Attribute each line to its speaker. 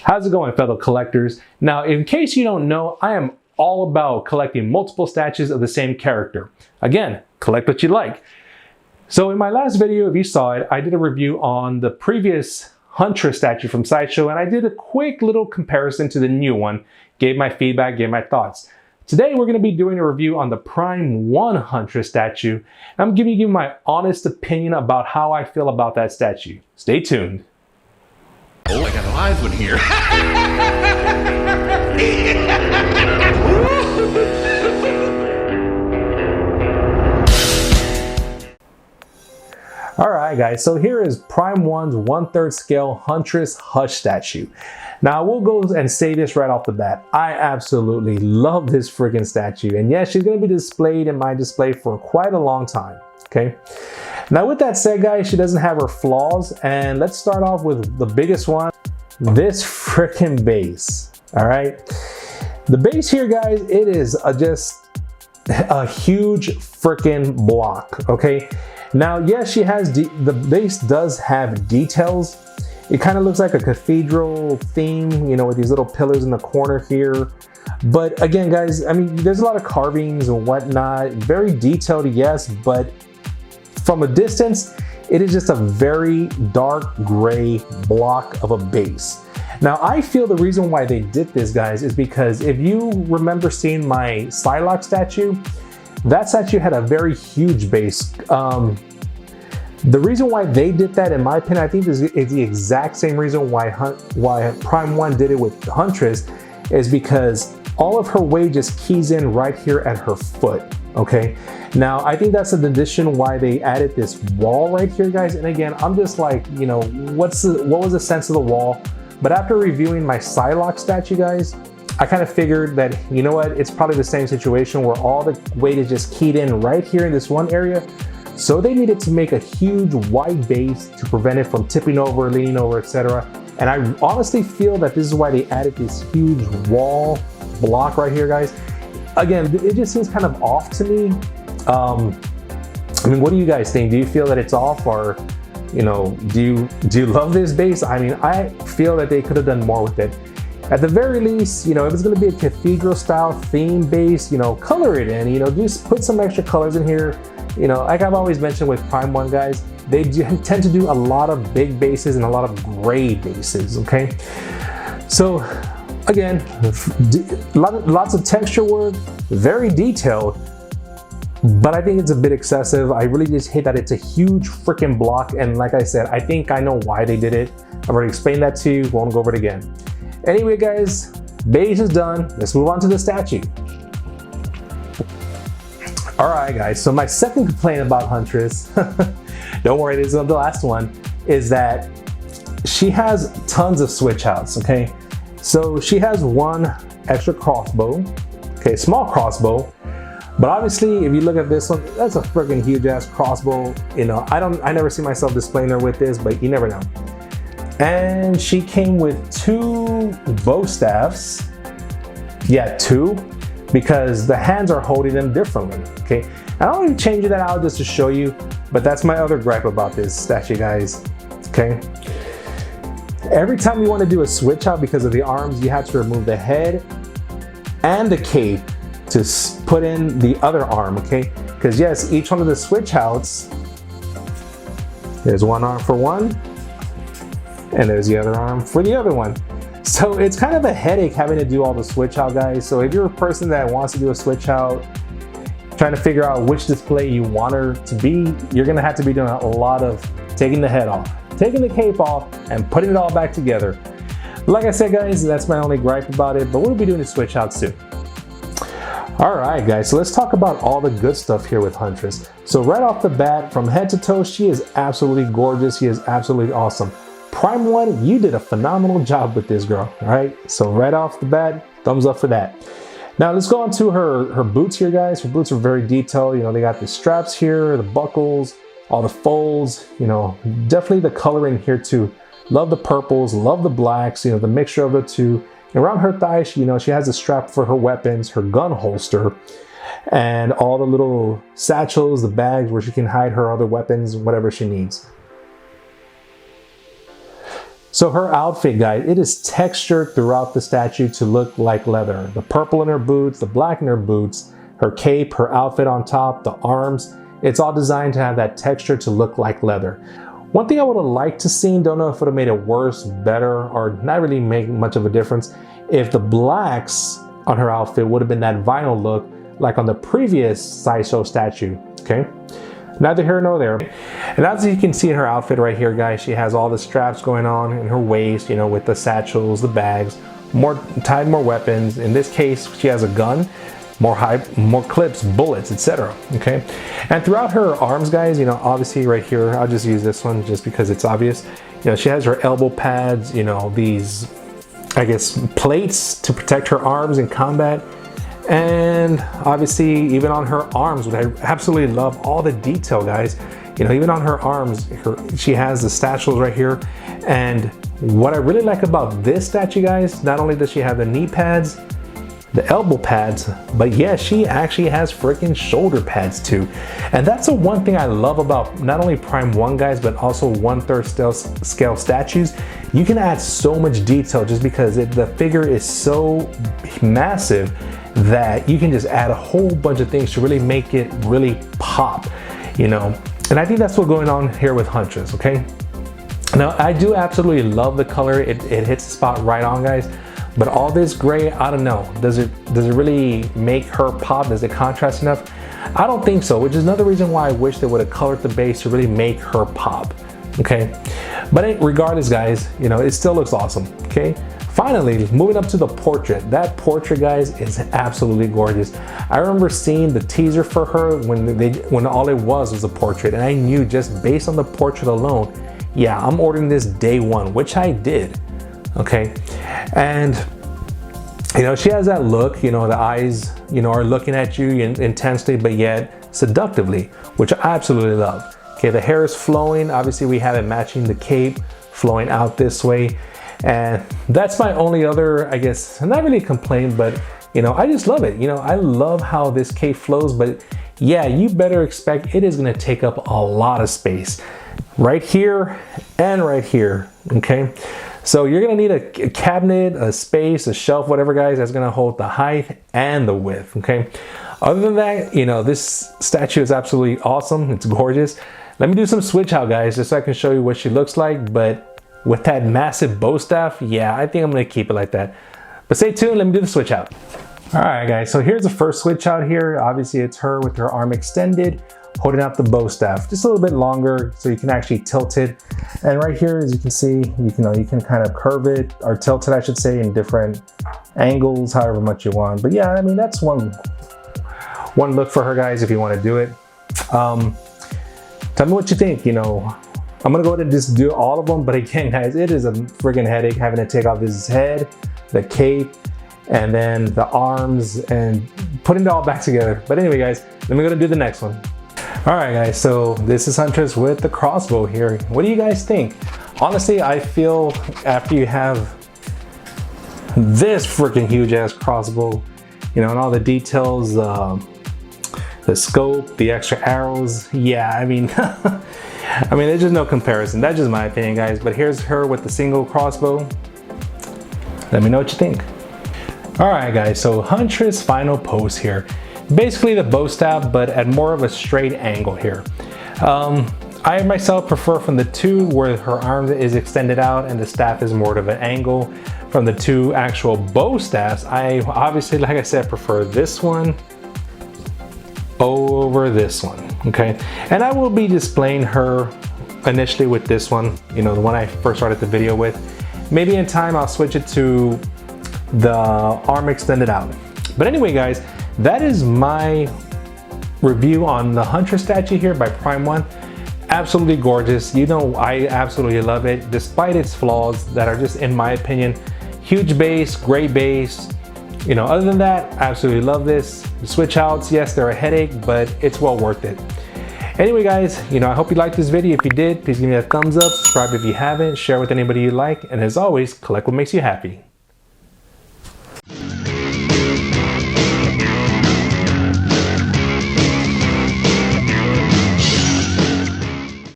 Speaker 1: How's it going, fellow collectors? Now, in case you don't know, I am all about collecting multiple statues of the same character. Again, collect what you like. So in my last video, if you saw it, I did a review on the previous Huntress statue from Sideshow, and I did a quick little comparison to the new one, gave my feedback, gave my thoughts. Today, we're going to be doing a review on the Prime 1 Huntress statue, and I'm giving you my honest opinion about how I feel about that statue. Stay tuned.
Speaker 2: Oh, I got a live one here.
Speaker 1: Alright guys, so here is Prime 1's 1/3 scale Huntress Hush statue. Now we'll go and say this right off the bat. I absolutely love this freaking statue. And yes, she's going to be displayed in my display for quite a long time. Okay. Now with that said guys, she doesn't have her flaws. And let's start off with the biggest one. This freaking base. Alright. The base here guys, it is just a huge freaking block. Okay. Now, yes, she has the base does have details. It kind of looks like a cathedral theme, you know, with these little pillars in the corner here. But again, guys, I mean, there's a lot of carvings and whatnot. Very detailed, yes, but from a distance, it is just a very dark gray block of a base. Now, I feel the reason why they did this, guys, is because if you remember seeing my Psylocke statue, that statue had a very huge base. The reason why they did that, in my opinion, I think is the exact same reason why Prime 1 did it with Huntress, is because all of her weight just keys in right here at her foot, okay? Now, I think that's an addition why they added this wall right here, guys. And again, I'm just like, you know, what was the sense of the wall? But after reviewing my Psylocke statue, guys, I kind of figured that, you know what, it's probably the same situation where all the weight is just keyed in right here in this one area. So they needed to make a huge wide base to prevent it from tipping over, leaning over, etc. And I honestly feel that this is why they added this huge wall block right here, guys. Again, it just seems kind of off to me. I mean, what do you guys think? Do you feel that it's off, or, you know, do you love this base? I mean, I feel that they could have done more with it. At the very least, you know, if it's going to be a cathedral style theme base, you know, color it in, you know, just put some extra colors in here. You know, like I've always mentioned with Prime 1 guys, they tend to do a lot of big bases and a lot of gray bases, okay? So again, lots of texture work, very detailed, but I think it's a bit excessive. I really just hate that it's a huge freaking block. And like I said, I think I know why they did it. I've already explained that to you, won't go over it again. Anyway guys, base is done. Let's move on to the statue. Alright guys, so my second complaint about Huntress, don't worry, this is the last one, is that she has tons of switch outs, okay? So she has one extra crossbow, okay, small crossbow, but obviously if you look at this one, that's a freaking huge ass crossbow. You know, I never see myself displaying her with this, but you never know. And she came with two bow staffs. Yeah, two, because the hands are holding them differently, okay? I don't even change that out just to show you, but that's my other gripe about this statue, guys, okay? Every time you want to do a switch out because of the arms, you have to remove the head and the cape to put in the other arm, okay? Because yes, each one of the switch outs, there's one arm for one, and there's the other arm for the other one. So it's kind of a headache having to do all the switch out, guys. So if you're a person that wants to do a switch out, trying to figure out which display you want her to be, you're gonna have to be doing a lot of taking the head off, taking the cape off, and putting it all back together. Like I said, guys, that's my only gripe about it, but we'll be doing the switch outs too. All right, guys, so let's talk about all the good stuff here with Huntress. So right off the bat, from head to toe, she is absolutely gorgeous. She is absolutely awesome. Prime 1, you did a phenomenal job with this girl, all right? So right off the bat, thumbs up for that. Now let's go on to her boots here, guys. Her boots are very detailed. You know, they got the straps here, the buckles, all the folds, you know, definitely the coloring here too. Love the purples, love the blacks, you know, the mixture of the two. And around her thighs, you know, she has a strap for her weapons, her gun holster, and all the little satchels, the bags where she can hide her other weapons, whatever she needs. So her outfit, guys, it is textured throughout the statue to look like leather. The purple in her boots, the black in her boots, her cape, her outfit on top, the arms, it's all designed to have that texture to look like leather. One thing I would have liked to see, don't know if it would have made it worse, better, or not really make much of a difference, if the blacks on her outfit would have been that vinyl look like on the previous sideshow statue, okay? Neither here nor there. And as you can see in her outfit right here, guys, she has all the straps going on in her waist, you know, with the satchels, the bags, more weapons. In this case, she has a gun, more clips, bullets, etc. Okay, and throughout her arms, guys, you know, obviously right here, I'll just use this one just because it's obvious. You know, she has her elbow pads, you know, these, I guess, plates to protect her arms in combat. And obviously, even on her arms, what I absolutely love, all the detail, guys. You know, even on her arms, she has the satchels right here. And what I really like about this statue, guys, not only does she have the knee pads, the elbow pads, but yeah, she actually has freaking shoulder pads too. And that's the one thing I love about not only Prime 1, guys, but also 1/3 scale statues. You can add so much detail just because the figure is so massive that you can just add a whole bunch of things to really make it really pop, you know. And I think that's what's going on here with Huntress, okay? Now, I do absolutely love the color. It hits the spot right on, guys. But all this gray, I don't know. Does it really make her pop? Does it contrast enough? I don't think so, which is another reason why I wish they would have colored the base to really make her pop, okay? But regardless, guys, you know, it still looks awesome, okay? Finally, moving up to the portrait. That portrait, guys, is absolutely gorgeous. I remember seeing the teaser for her when all it was a portrait, and I knew just based on the portrait alone, yeah, I'm ordering this day one, which I did, okay? And you know, she has that look, you know, the eyes, you know, are looking at you intensely, but yet seductively, which I absolutely love. Okay, the hair is flowing. Obviously, we have it matching the cape, flowing out this way. And that's my only other, I guess, not really complaint, but you know, I just love it. You know, I love how this cape flows, but yeah, you better expect it is gonna take up a lot of space. Right here and right here, okay? So you're gonna need a cabinet, a space, a shelf, whatever, guys, that's gonna hold the height and the width, okay? Other than that, you know, this statue is absolutely awesome. It's gorgeous. Let me do some switch out, guys, just so I can show you what she looks like. But with that massive bow staff, yeah, I think I'm gonna keep it like that. But stay tuned, let me do the switch out. All right, guys, so here's the first switch out here. Obviously, it's her with her arm extended, holding out the bow staff just a little bit longer so you can actually tilt it. And right here, as you can see, you can kind of curve it, or tilt it, I should say, in different angles, however much you want. But yeah, I mean, that's one look for her, guys, if you want to do it. Tell me what you think. You know, I'm gonna go ahead and just do all of them, but again, guys, it is a friggin' headache having to take off this head, the cape, and then the arms, and putting it all back together. But anyway, guys, let me go and do the next one. All right, guys, so this is Huntress with the crossbow here. What do you guys think? Honestly, I feel after you have this freaking huge ass crossbow, you know, and all the details, the scope, the extra arrows, yeah, I mean, I mean, there's just no comparison. That's just my opinion, guys. But here's her with the single crossbow. Let me know what you think. All right, guys, so Huntress final pose here. Basically the bow staff, but at more of a straight angle here. I myself prefer from the two where her arm is extended out and the staff is more of an angle. From the two actual bow staffs, I obviously, like I said, prefer this one over this one, okay? And I will be displaying her initially with this one, you know, the one I first started the video with. Maybe in time I'll switch it to the arm extended out. But anyway, guys, that is my review on the Huntress statue here by Prime 1. Absolutely gorgeous. You know, I absolutely love it, despite its flaws that are just, in my opinion, huge base, great base. You know, other than that, absolutely love this. The switch outs, yes, they're a headache, but it's well worth it. Anyway, guys, you know, I hope you liked this video. If you did, please give me a thumbs up, subscribe if you haven't, share with anybody you like, and as always, collect what makes you happy.